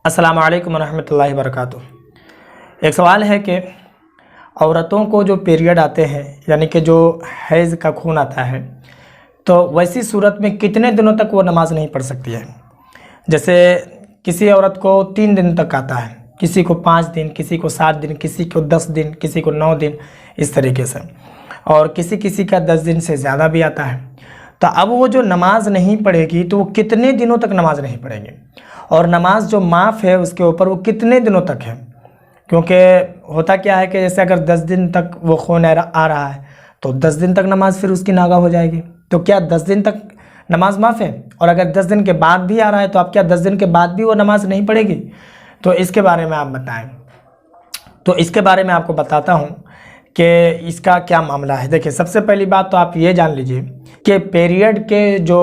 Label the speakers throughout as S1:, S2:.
S1: अस्सलामु अलैकुम रहमतुल्लाहि वबरकातुहू। एक सवाल है कि औरतों को जो पीरियड आते हैं यानी कि जो हैज़ का खून आता है, तो वैसी सूरत में कितने दिनों तक वो नमाज़ नहीं पढ़ सकती है। जैसे किसी औरत को 3 दिन तक आता है, किसी को 5 दिन, किसी को 7 दिन, किसी को 10 दिन, किसी को 9 दिन, इस तरीके से, और किसी किसी का 10 दिन से ज़्यादा भी आता है। तो अब वो जो नमाज नहीं पढ़ेगी तो वो कितने दिनों तक नमाज नहीं पढ़ेगी, और नमाज जो माफ़ है उसके ऊपर वो कितने दिनों तक है। क्योंकि होता क्या है कि जैसे अगर 10 दिन तक वो खून आ रहा है तो 10 दिन तक नमाज फिर उसकी नागा हो जाएगी। तो क्या 10 दिन तक नमाज माफ़ है? और अगर 10 दिन के बाद भी आ रहा है तो आप क्या 10 दिन के बाद भी वो नमाज नहीं पढ़ेगी? तो इसके बारे में आप बताएं। तो इसके बारे में आपको बताता हूँ कि इसका क्या मामला है। देखिए, सबसे पहली बात तो आप ये जान लीजिए कि पीरियड के जो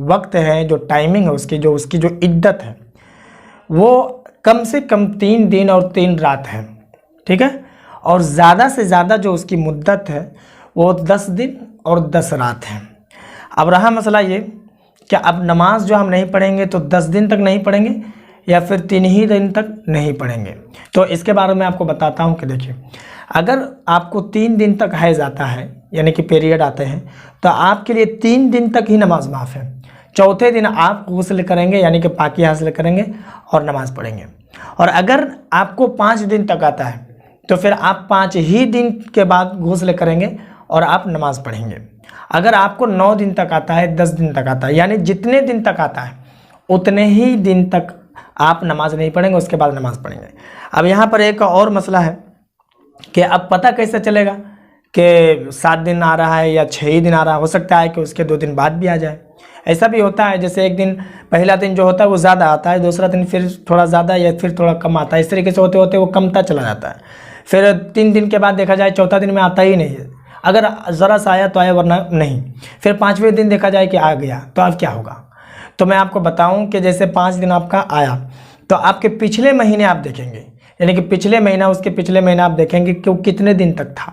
S1: वक्त है, जो टाइमिंग है उसकी जो इद्दत है, वो कम से कम 3 दिन और 3 रात है, ठीक है। और ज़्यादा से ज़्यादा जो उसकी मुद्दत है वो 10 दिन और 10 रात है। अब रहा मसला ये कि अब नमाज जो हम नहीं पढ़ेंगे तो 10 दिन तक नहीं पढ़ेंगे या फिर 3 ही दिन तक नहीं पढ़ेंगे। तो इसके बारे में आपको बताता हूँ कि देखिए, अगर आपको 3 दिन तक हैज़ आता है यानी कि पीरियड आते हैं तो आपके लिए 3 दिन तक ही नमाज माफ़ है। चौथे दिन आप गुस्ल करेंगे यानी कि पाकी हासिल करेंगे और नमाज़ पढ़ेंगे। और अगर आपको 5 दिन तक आता है तो फिर आप 5 ही दिन के बाद गुस्ल करेंगे और आप नमाज़ पढ़ेंगे। अगर आपको 9 दिन तक आता है, 10 दिन तक आता है, यानी जितने दिन तक आता है उतने ही दिन तक आप नमाज नहीं पढ़ेंगे, उसके बाद नमाज पढ़ेंगे। अब यहाँ पर एक और मसला है कि अब पता कैसे चलेगा कि 7 दिन आ रहा है या 6 ही दिन आ रहा है। हो सकता है कि उसके 2 दिन बाद भी आ जाए। ऐसा भी होता है, जैसे एक दिन पहला दिन जो होता है वो ज़्यादा आता है, दूसरा दिन फिर थोड़ा ज़्यादा या फिर थोड़ा कम आता है। इस तरीके से होते होते वो कमता चला जाता है। फिर 3 दिन के बाद देखा जाए चौथा दिन में आता ही नहीं है, अगर ज़रा सा आया तो आया वरना नहीं। फिर 5वें दिन देखा जाए कि आ गया, तो अब क्या होगा। तो मैं आपको बताऊं कि जैसे 5 दिन आपका आया तो आपके पिछले महीने आप देखेंगे, यानी कि पिछले महीना, उसके पिछले महीना आप देखेंगे कि वो कितने दिन तक था।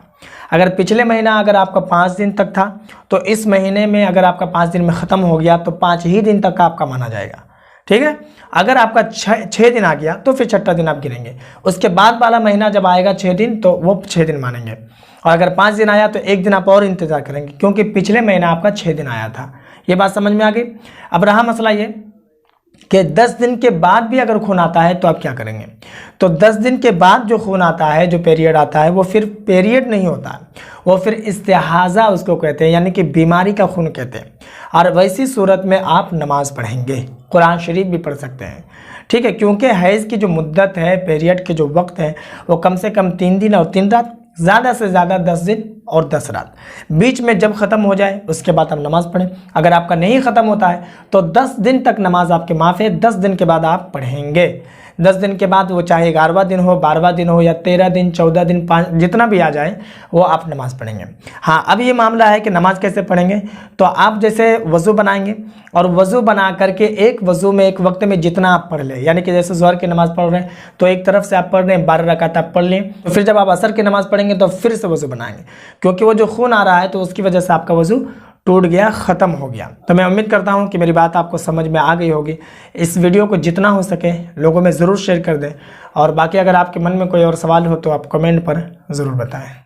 S1: अगर पिछले महीना अगर आपका 5 दिन तक था तो इस महीने में अगर आपका 5 दिन में ख़त्म हो गया तो 5 ही दिन तक आपका माना जाएगा, ठीक है। अगर आपका 6 दिन आ गया तो फिर 6ठा दिन आप गिनेंगे। उसके बाद वाला महीना जब आएगा 6 दिन तो वो 6 दिन मानेंगे। और अगर 5 दिन आया तो 1 दिन आप और इंतज़ार करेंगे, क्योंकि पिछले महीना आपका 6 दिन आया था। ये बात समझ में आ गई। अब रहा मसला ये कि 10 दिन के बाद भी अगर खून आता है तो आप क्या करेंगे। तो 10 दिन के बाद जो खून आता है, जो पीरियड आता है, वो फिर पीरियड नहीं होता, वो फिर इस्तिहाज़ा उसको कहते हैं, यानी कि बीमारी का खून कहते हैं। और वैसी सूरत में आप नमाज पढ़ेंगे, कुरान शरीफ भी पढ़ सकते हैं, ठीक है। क्योंकि हैज़ की जो मुद्दत है, पीरियड के जो वक्त है, वो कम से कम 3 दिन और 3 रात, ज़्यादा से ज़्यादा 10 दिन और 10 रात। बीच में जब ख़त्म हो जाए उसके बाद आप नमाज़ पढ़ें। अगर आपका नहीं ख़त्म होता है तो 10 दिन तक नमाज आपके माफ़ है, 10 दिन के बाद आप पढ़ेंगे। 10 दिन के बाद वो चाहे 11वां दिन हो, 12वां दिन हो या 13 दिन, 14 दिन, 5 जितना भी आ जाए वो आप नमाज़ पढ़ेंगे। हाँ, अब ये मामला है कि नमाज कैसे पढ़ेंगे। तो आप जैसे वज़ू बनाएंगे और वज़ू बना करके एक वज़ू में एक वक्त में जितना आप पढ़ लें, यानी कि जैसे ज़ोहर की नमाज़ पढ़ रहे हैं तो एक तरफ से आप पढ़ रहे हैं 12 रकात आप पढ़ लें। तो फिर जब आप असर की नमाज़ पढ़ेंगे तो फिर से वज़ू बनाएंगे, क्योंकि वो जो खून आ रहा है तो उसकी वजह से आपका वज़ू टूट गया, ख़त्म हो गया। तो मैं उम्मीद करता हूँ कि मेरी बात आपको समझ में आ गई होगी। इस वीडियो को जितना हो सके लोगों में ज़रूर शेयर कर दें, और बाकी अगर आपके मन में कोई और सवाल हो तो आप कमेंट पर ज़रूर बताएं।